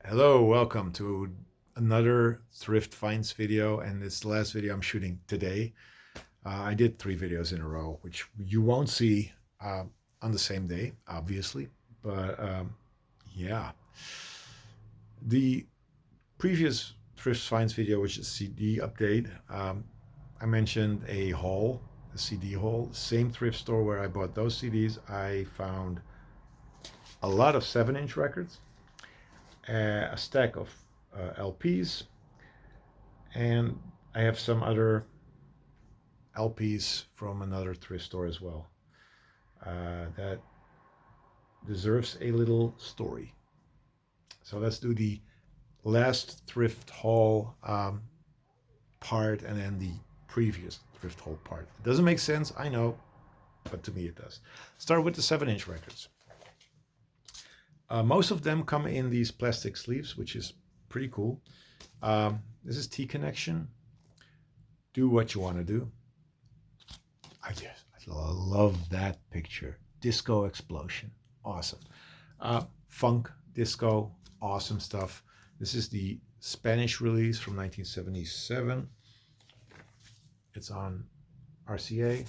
Hello, welcome to another thrift finds video, and this the last video I'm shooting today. I did 3 videos in a row, which you won't see on the same day, obviously, but yeah. The previous thrift finds video, which is CD update, I mentioned a CD haul. Same thrift store where I bought those CDs. I found a lot of 7-inch records, a stack of LPs, and I have some other LPs from another thrift store as well that deserves a little story. So let's do the last thrift haul part and then the previous thrift haul part. It doesn't make sense, I know, but to me it does. Start with the 7-inch records. Most of them come in these plastic sleeves, which is pretty cool. This is T-Connection. Do what you want to do. I love that picture. Disco explosion. Awesome. Funk, disco, awesome stuff. This is the Spanish release from 1977. It's on RCA.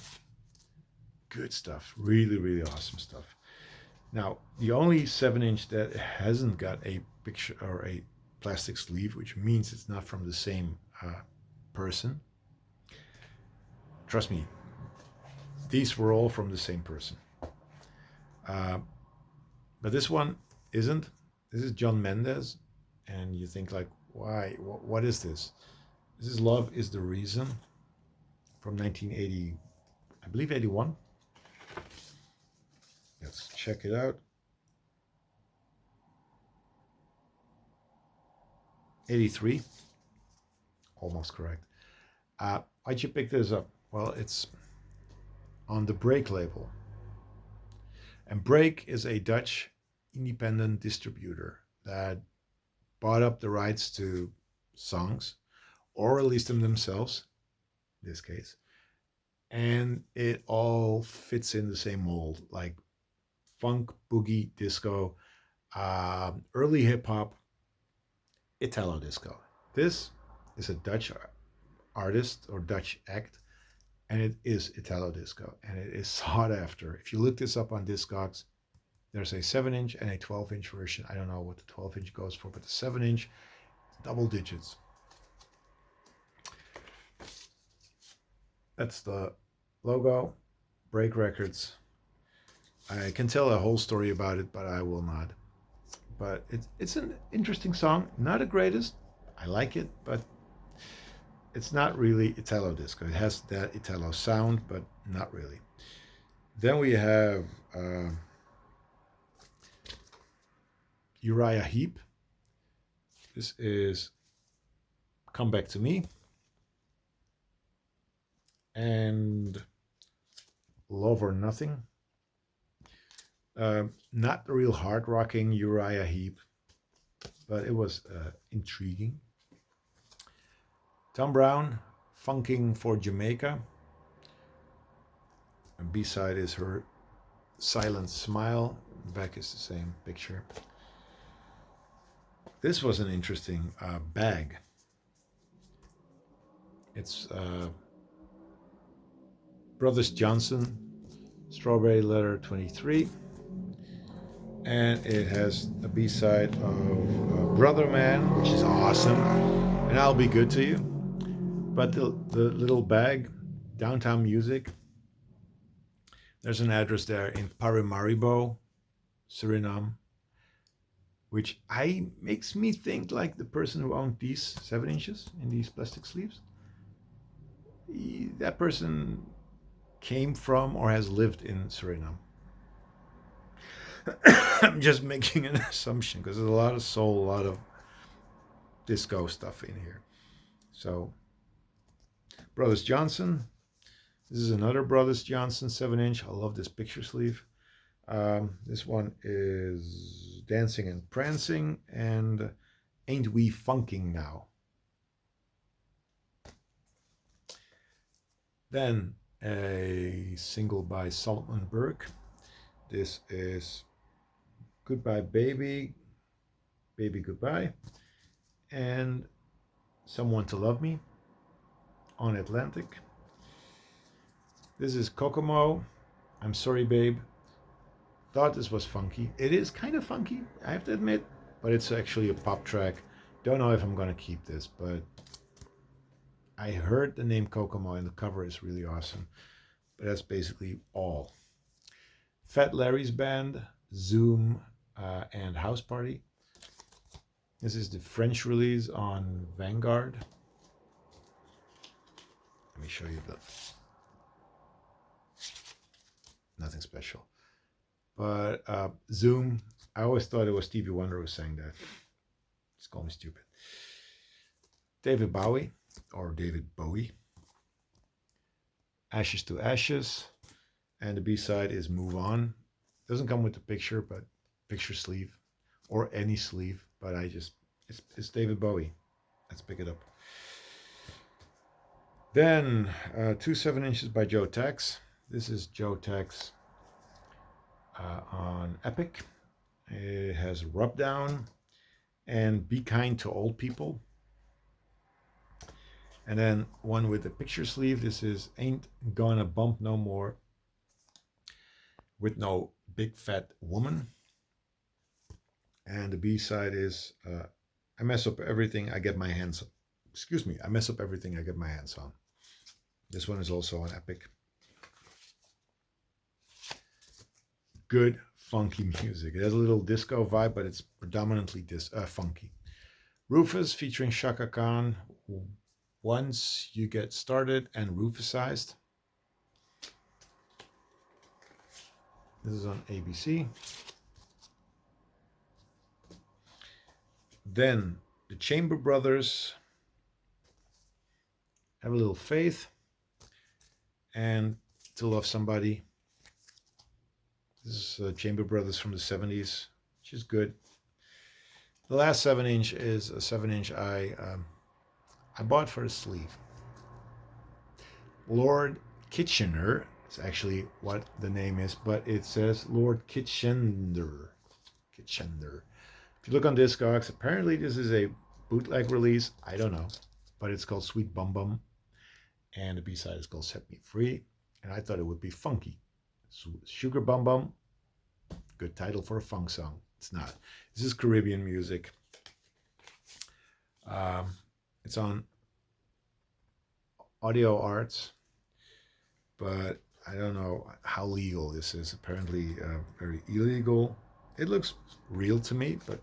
Good stuff. Really, really awesome stuff. Now, the only 7-inch that hasn't got a picture or a plastic sleeve, which means it's not from the same person. Trust me, these were all from the same person. But this one isn't. This is John Mendes. And you think like, why? What is this? This is Love is the Reason from 1980, I believe 81. Let's check it out. 83. Almost correct. Why'd you pick this up? Well, it's on the Break label. And Break is a Dutch independent distributor that bought up the rights to songs or released them themselves, in this case. And it all fits in the same mold, like funk, boogie, disco, early hip hop, Italo disco. This is a Dutch artist or Dutch act, and it is Italo disco, and it is sought after. If you look this up on Discogs, there's a 7-inch and a 12-inch version. I don't know what the 12-inch goes for, but the 7-inch, double digits. That's the logo, Break Records. I can tell a whole story about it, but I will not. But it's an interesting song. Not the greatest. I like it, but it's not really Italo disco. It has that Italo sound, but not really. Then we have Uriah Heep. This is Come Back to Me. And Love or Nothing. Not the real hard rocking Uriah Heep, but it was intriguing. Tom Brown, Funking for Jamaica. And B-side is her Silent Smile. Back is the same picture. This was an interesting bag. It's Brothers Johnson, Strawberry Letter 23. And it has a B-side of Brother Man, which is awesome. And I'll Be Good to You. But the little bag, Downtown Music, there's an address there in Paramaribo, Suriname, which makes me think like the person who owned these 7-inches in these plastic sleeves. That person came from or has lived in Suriname. I'm just making an assumption because there's a lot of soul, a lot of disco stuff in here. So, Brothers Johnson. This is another Brothers Johnson 7-inch. I love this picture sleeve. This one is Dancing and Prancing and Ain't We Funking Now. Then a single by Solomon Burke. This is Goodbye Baby. Baby Goodbye, and Someone to Love Me on Atlantic. This is Kokomo, I'm Sorry Babe. Thought this was funky. It is kind of funky, I have to admit, but it's actually a pop track. Don't know if I'm going to keep this, but I heard the name Kokomo and the cover is really awesome. But that's basically all. Fat Larry's Band, Zoom, and House Party. This is the French release on Vanguard. Let me show you the... Nothing special. But Zoom, I always thought it was Stevie Wonder who sang that. Just call me stupid. David Bowie, or David Bowie. Ashes to Ashes. And the B-side is Move On. Doesn't come with the picture, but picture sleeve. Or any sleeve. But it's David Bowie. Let's pick it up. Then 2 7-inches by Joe Tex. This is Joe Tex on Epic. It has Rub Down and Be Kind to Old People. And then one with the picture sleeve. This is Ain't Gonna Bump No More with No Big Fat Woman. And the B-side is I Mess Up Everything I Get My Hands on. Excuse me, I Mess Up Everything I Get My Hands on. This one is also on Epic. Good funky music. It has a little disco vibe, but it's predominantly funky. Rufus featuring Shaka Khan. Once You Get Started and Rufusized. This is on ABC. Then the Chamber Brothers, Have a Little Faith, and To Love Somebody. This is Chamber Brothers from the 70s, which is good. The last 7-inch is a 7-inch I bought for a sleeve. Lord Kitchener, it's actually what the name is, but it says Lord Kitchener. Kitchener. If you look on Discogs, apparently this is a bootleg release. I don't know, but it's called Sweet Bum Bum, and the B-side is called Set Me Free, and I thought it would be funky. Sugar Bum Bum, good title for a funk song. It's not. This is Caribbean music. It's on Audio Arts, but I don't know how legal this is. Apparently very illegal. It looks real to me, but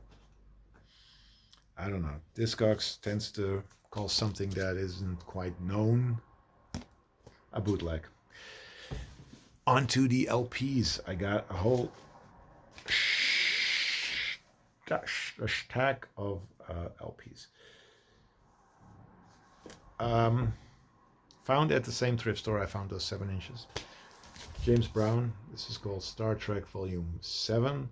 I don't know. Discogs tends to call something that isn't quite known a bootleg. Onto the LPs. I got a whole stack of LPs. Found at the same thrift store I found those 7-inches. James Brown. This is called Star Trek Volume 7.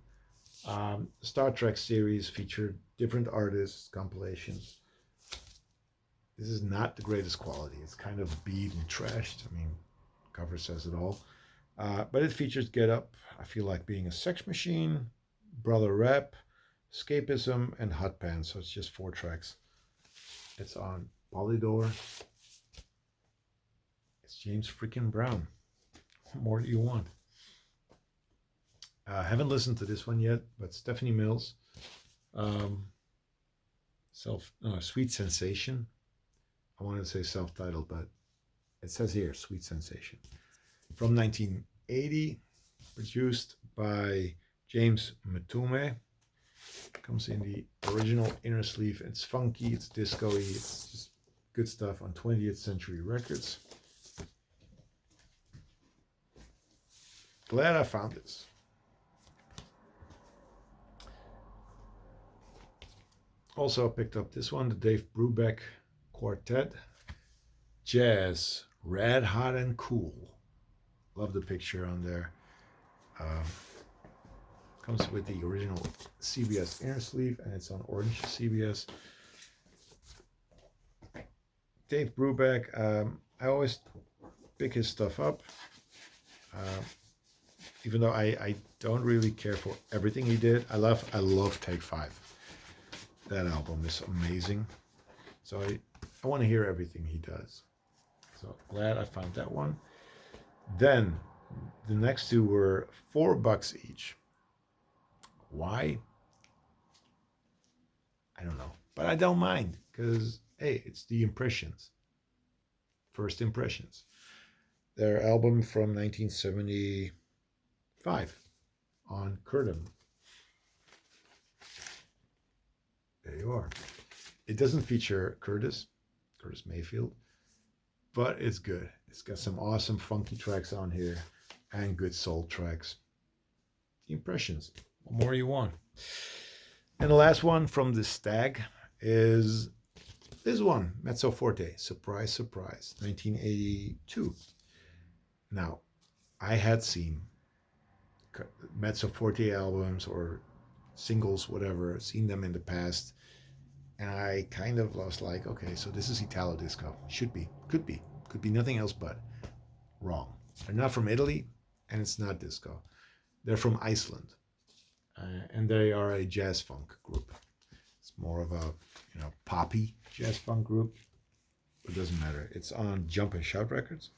Star Trek series featured different artists, compilations. This is not the greatest quality. It's kind of beat and trashed. I mean, cover says it all. But it features Get Up, I Feel Like Being a Sex Machine, Brother Rap, Escapism, and Hot Pants. So it's just 4 tracks. It's on Polydor. It's James freaking Brown. What more do you want? Haven't listened to this one yet, but Stephanie Mills, Sweet Sensation. I wanted to say self-titled, but it says here, Sweet Sensation. From 1980, produced by James Matume. Comes in the original inner sleeve. It's funky, it's disco-y, it's just good stuff on 20th Century Records. Glad I found this. Also picked up this one, the Dave Brubeck Quartet. Jazz, Red Hot and Cool. Love the picture on there. Comes with the original CBS inner sleeve, and it's on orange CBS. Dave Brubeck, I always pick his stuff up. Even though I don't really care for everything he did. I love Take 5. That album is amazing. So I want to hear everything he does. So glad I found that one. Then the next two were $4 each. Why? I don't know. But I don't mind because, hey, it's the Impressions. First Impressions. Their album from 1975 on Curtin. There you are. It doesn't feature Curtis Mayfield, but it's good. It's got some awesome funky tracks on here and good soul tracks. The Impressions. What more you want? And the last one from the Stag is this one, Mezzo Forte. Surprise, surprise. 1982. Now, I had seen Mezzo Forte albums or singles, whatever, seen them in the past. And I kind of was like, okay, so this is Italo disco. Should be, could be nothing else but wrong. They're not from Italy, and it's not disco. They're from Iceland, and they are a jazz funk group. It's more of a, poppy jazz funk group. It doesn't matter. It's on Jump and Shout Records.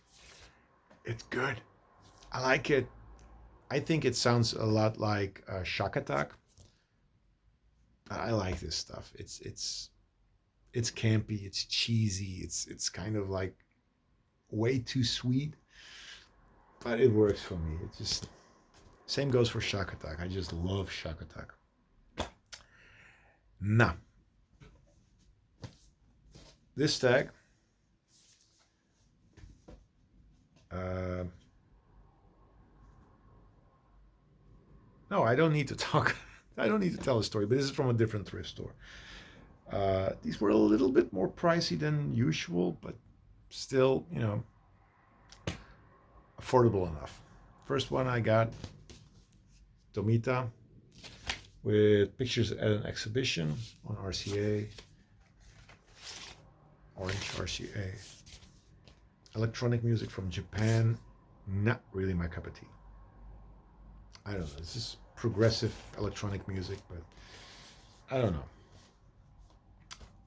It's good. I like it. I think it sounds a lot like Shock Attack. I like this stuff. It's campy. It's cheesy. It's kind of like way too sweet, but it works for me. It just same goes for Shock Attack. I just love Shock Attack. Now, this tag. No, I don't need to talk. I don't need to tell a story, but this is from a different thrift store. These were a little bit more pricey than usual, but still, affordable enough. First one I got, Tomita, with pictures at an exhibition on RCA. Orange RCA. Electronic music from Japan, not really my cup of tea. I don't know. This is progressive electronic music, but I don't know.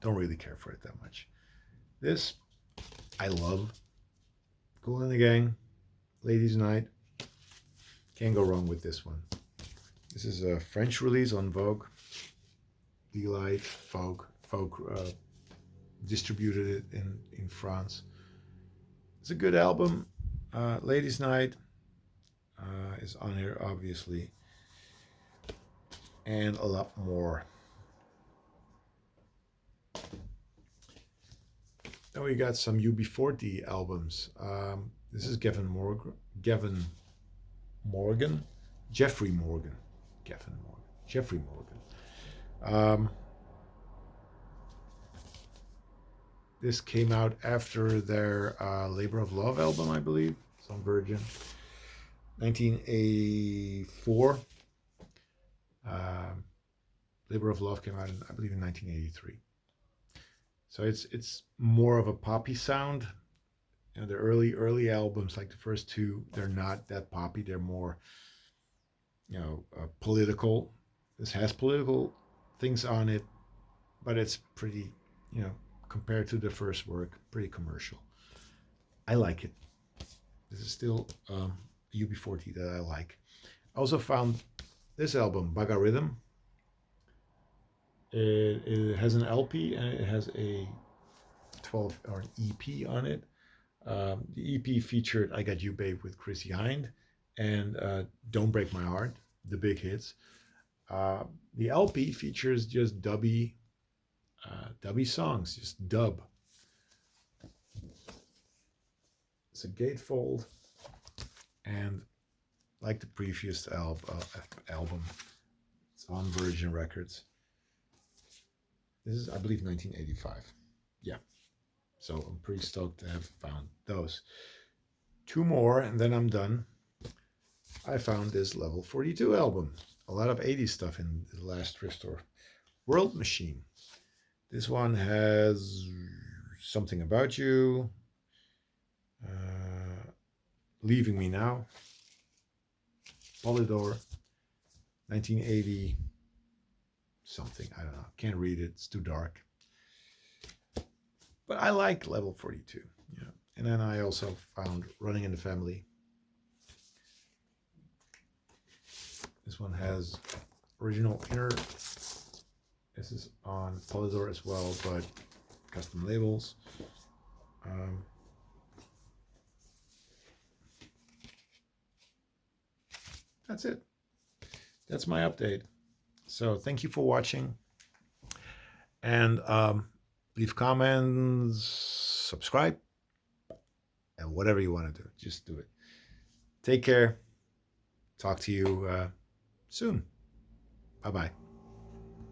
Don't really care for it that much. This, I love. Cool in the Gang, Ladies Night. Can't go wrong with this one. This is a French release on Vogue. Delight, Vogue distributed it in France. It's a good album. Ladies Night is on here, obviously. And a lot more. Then we got some UB40 albums. This is Jeffrey Morgan. This came out after their Labor of Love album, I believe. It's on Virgin. 1984. Labor of Love came out, I believe, in 1983. So it's more of a poppy sound. The early albums, like the first two, they're not that poppy. They're more, political. This has political things on it, but it's pretty, compared to the first work, pretty commercial. I like it. This is still UB40 that I like. I also found this album, Baga Rhythm. It has an LP and it has a 12 or an EP on it. The EP featured I Got You Babe with Chrissy Hind and Don't Break My Heart, the big hits. The LP features just dubby songs, just dub. It's a gatefold, and like the previous album, it's on Virgin Records. This is, I believe, 1985. Yeah. So I'm pretty stoked to have found those. Two more, and then I'm done. I found this Level 42 album. A lot of 80s stuff in the last thrift store. World Machine. This one has Something About You. Leaving Me Now. Polydor. 1980. something. I don't know. Can't read it. It's too dark. But I like level 42. Yeah. And then I also found Running in the Family. This one has original inner. This is on Polydor as well, but custom labels. That's it. That's my update. So thank you for watching. And leave comments, subscribe, and whatever you want to do, just do it. Take care. Talk to you soon. Bye-bye.